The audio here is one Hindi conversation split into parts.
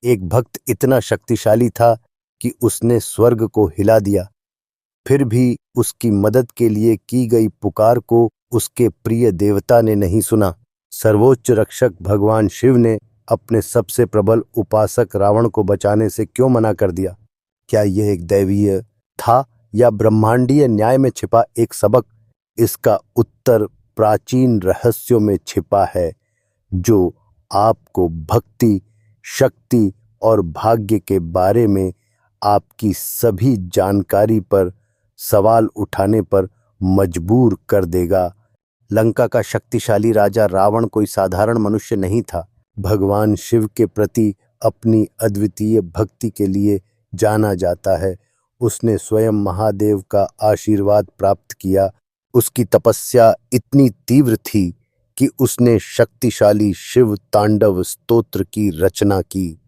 एक भक्त इतना शक्तिशाली था कि उसने स्वर्ग को हिला दिया, फिर भी उसकी मदद के लिए की गई पुकार को उसके प्रिय देवता ने नहीं सुना। सर्वोच्च रक्षक भगवान शिव ने अपने सबसे प्रबल उपासक रावण को बचाने से क्यों मना कर दिया? क्या यह एक दैवीय था या ब्रह्मांडीय न्याय में छिपा एक सबक? इसका उत्तर प्राचीन रहस्यों में छिपा है, जो आपको भक्ति, शक्ति और भाग्य के बारे में आपकी सभी जानकारी पर सवाल उठाने पर मजबूर कर देगा। लंका का शक्तिशाली राजा रावण कोई साधारण मनुष्य नहीं था। भगवान शिव के प्रति अपनी अद्वितीय भक्ति के लिए जाना जाता है। उसने स्वयं महादेव का आशीर्वाद प्राप्त किया। उसकी तपस्या इतनी तीव्र थी कि उसने शक्तिशाली शिव तांडव स्तोत्र की रचना की,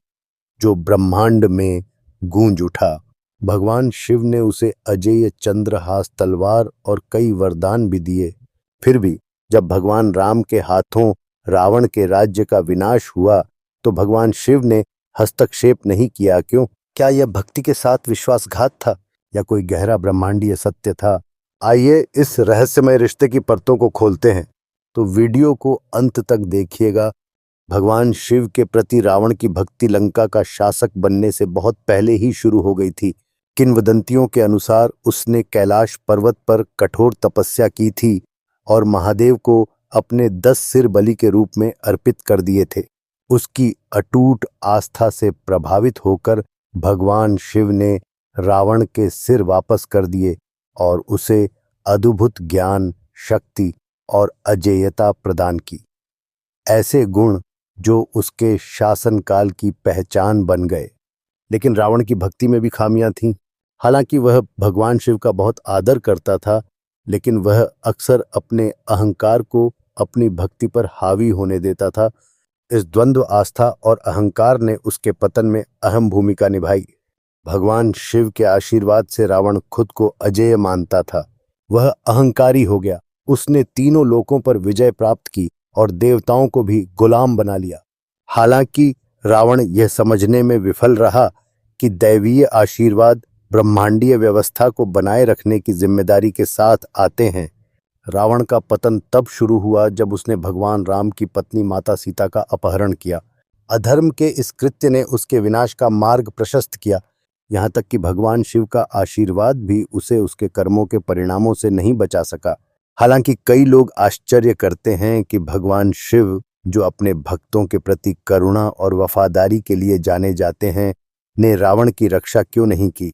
जो ब्रह्मांड में गूंज उठा। भगवान शिव ने उसे अजेय चंद्रहास तलवार और कई वरदान भी दिए। फिर भी जब भगवान राम के हाथों रावण के राज्य का विनाश हुआ तो भगवान शिव ने हस्तक्षेप नहीं किया। क्यों? क्या यह भक्ति के साथ विश्वासघात था या कोई गहरा ब्रह्मांडीय सत्य था? आइए इस रहस्यमय रिश्ते की परतों को खोलते हैं, तो वीडियो को अंत तक देखिएगा। भगवान शिव के प्रति रावण की भक्ति लंका का शासक बनने से बहुत पहले ही शुरू हो गई थी। किंवदंतियों के अनुसार उसने कैलाश पर्वत पर कठोर तपस्या की थी और महादेव को अपने 10 सिर बलि के रूप में अर्पित कर दिए थे। उसकी अटूट आस्था से प्रभावित होकर भगवान शिव ने रावण के सिर वापस कर दिए और उसे अद्भुत ज्ञान, शक्ति और अजेयता प्रदान की। ऐसे गुण जो उसके शासनकाल की पहचान बन गए। लेकिन रावण की भक्ति में भी खामियां थीं। हालांकि वह भगवान शिव का बहुत आदर करता था, लेकिन वह अक्सर अपने अहंकार को अपनी भक्ति पर हावी होने देता था। इस द्वंद्व आस्था और अहंकार ने उसके पतन में अहम भूमिका निभाई। भगवान शिव के आशीर्वाद से रावण खुद को अजेय मानता था। वह अहंकारी हो गया। उसने तीनों लोकों पर विजय प्राप्त की और देवताओं को भी गुलाम बना लिया। हालांकि रावण यह समझने में विफल रहा कि दैवीय आशीर्वाद ब्रह्मांडीय व्यवस्था को बनाए रखने की जिम्मेदारी के साथ आते हैं। रावण का पतन तब शुरू हुआ जब उसने भगवान राम की पत्नी माता सीता का अपहरण किया। अधर्म के इस कृत्य ने उसके विनाश का मार्ग प्रशस्त किया। यहाँ तक कि भगवान शिव का आशीर्वाद भी उसे उसके कर्मों के परिणामों से नहीं बचा सका। हालांकि कई लोग आश्चर्य करते हैं कि भगवान शिव, जो अपने भक्तों के प्रति करुणा और वफादारी के लिए जाने जाते हैं, ने रावण की रक्षा क्यों नहीं की?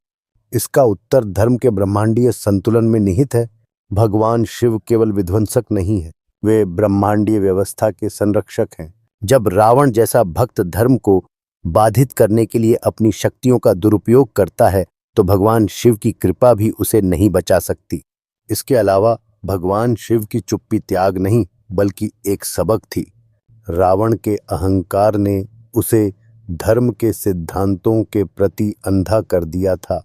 इसका उत्तर धर्म के ब्रह्मांडीय संतुलन में निहित है। भगवान शिव केवल विध्वंसक नहीं है, वे ब्रह्मांडीय व्यवस्था के संरक्षक हैं। जब रावण जैसा भक्त धर्म को बाधित करने के लिए अपनी शक्तियों का दुरुपयोग करता है, तो भगवान शिव की कृपा भी उसे नहीं बचा सकती। इसके अलावा भगवान शिव की चुप्पी त्याग नहीं, बल्कि एक सबक थी। रावण के अहंकार ने उसे धर्म के सिद्धांतों के प्रति अंधा कर दिया था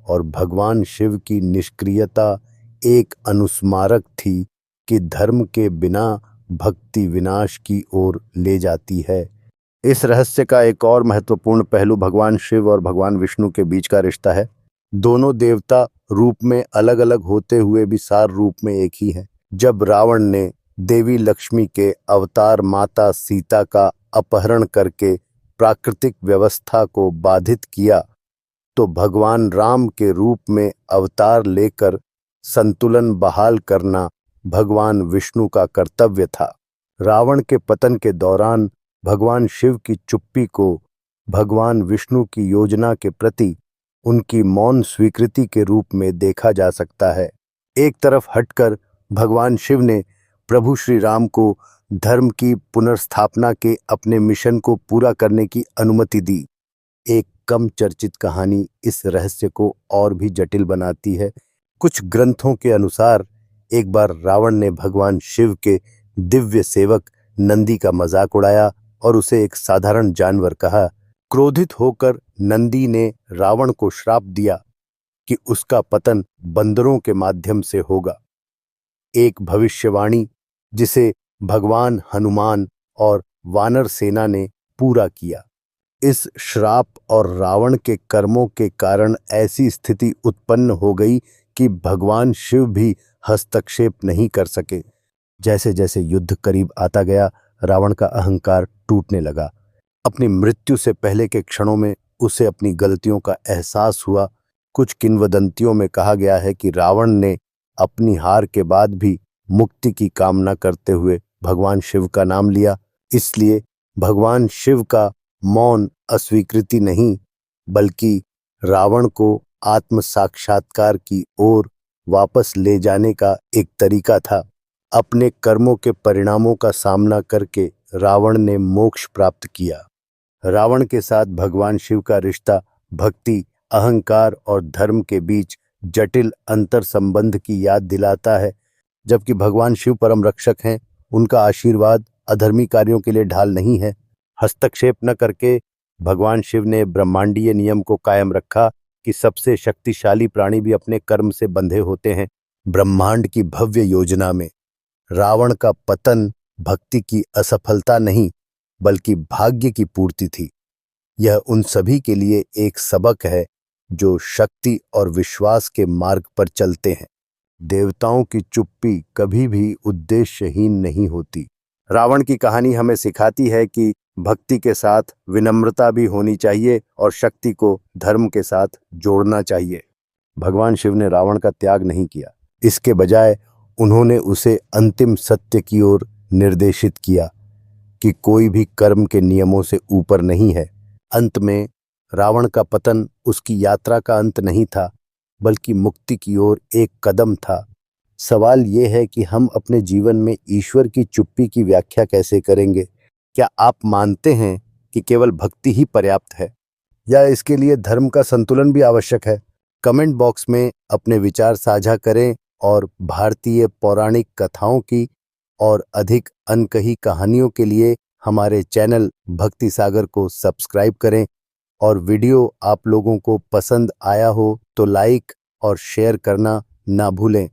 और भगवान शिव की निष्क्रियता एक अनुस्मारक थी कि धर्म के बिना भक्ति विनाश की ओर ले जाती है। इस रहस्य का एक और महत्वपूर्ण पहलू भगवान शिव और भगवान विष्णु के बीच का रिश्ता है। दोनों देवता रूप में अलग अलग होते हुए भी सार रूप में एक ही हैं। जब रावण ने देवी लक्ष्मी के अवतार माता सीता का अपहरण करके प्राकृतिक व्यवस्था को बाधित किया, तो भगवान राम के रूप में अवतार लेकर संतुलन बहाल करना भगवान विष्णु का कर्तव्य था। रावण के पतन के दौरान भगवान शिव की चुप्पी को भगवान विष्णु की योजना के प्रति उनकी मौन स्वीकृति के रूप में देखा जा सकता है। एक तरफ हटकर भगवान शिव ने प्रभु श्री राम को धर्म की पुनर्स्थापना के अपने मिशन को पूरा करने की अनुमति दी। एक कम चर्चित कहानी इस रहस्य को और भी जटिल बनाती है। कुछ ग्रंथों के अनुसार एक बार रावण ने भगवान शिव के दिव्य सेवक नंदी का मजाक उड़ाया और उसे एक साधारण जानवर कहा। क्रोधित होकर नंदी ने रावण को श्राप दिया कि उसका पतन बंदरों के माध्यम से होगा। एक भविष्यवाणी जिसे भगवान हनुमान और वानर सेना ने पूरा किया। इस श्राप और रावण के कर्मों के कारण ऐसी स्थिति उत्पन्न हो गई कि भगवान शिव भी हस्तक्षेप नहीं कर सके। जैसे जैसे युद्ध करीब आता गया, रावण का अहंकार टूटने लगा। अपनी मृत्यु से पहले के क्षणों में उसे अपनी गलतियों का एहसास हुआ। कुछ किंवदंतियों में कहा गया है कि रावण ने अपनी हार के बाद भी मुक्ति की कामना करते हुए भगवान शिव का नाम लिया। इसलिए भगवान शिव का मौन अस्वीकृति नहीं, बल्कि रावण को आत्म साक्षात्कार की ओर वापस ले जाने का एक तरीका था। अपने कर्मों के परिणामों का सामना करके रावण ने मोक्ष प्राप्त किया। रावण के साथ भगवान शिव का रिश्ता भक्ति, अहंकार और धर्म के बीच जटिल अंतर संबंध की याद दिलाता है। जबकि भगवान शिव परम रक्षक हैं, उनका आशीर्वाद अधर्मी कार्यों के लिए ढाल नहीं है। हस्तक्षेप न करके भगवान शिव ने ब्रह्मांडीय नियम को कायम रखा कि सबसे शक्तिशाली प्राणी भी अपने कर्म से बंधे होते हैं। ब्रह्मांड की भव्य योजना में रावण का पतन भक्ति की असफलता नहीं, बल्कि भाग्य की पूर्ति थी। यह उन सभी के लिए एक सबक है जो शक्ति और विश्वास के मार्ग पर चलते हैं। देवताओं की चुप्पी कभी भी उद्देश्यहीन नहीं होती। रावण की कहानी हमें सिखाती है कि भक्ति के साथ विनम्रता भी होनी चाहिए और शक्ति को धर्म के साथ जोड़ना चाहिए। भगवान शिव ने रावण का त्याग नहीं किया, इसके बजाय उन्होंने उसे अंतिम सत्य की ओर निर्देशित किया कि कोई भी कर्म के नियमों से ऊपर नहीं है। अंत में रावण का पतन उसकी यात्रा का अंत नहीं था, बल्कि मुक्ति की ओर एक कदम था। सवाल यह है कि हम अपने जीवन में ईश्वर की चुप्पी की व्याख्या कैसे करेंगे? क्या आप मानते हैं कि केवल भक्ति ही पर्याप्त है, या इसके लिए धर्म का संतुलन भी आवश्यक है? कमेंट बॉक्स में अपने विचार साझा करें और भारतीय पौराणिक कथाओं की और अधिक अनकही कहानियों के लिए हमारे चैनल भक्ति सागर को सब्सक्राइब करें। और वीडियो आप लोगों को पसंद आया हो तो लाइक और शेयर करना ना भूलें।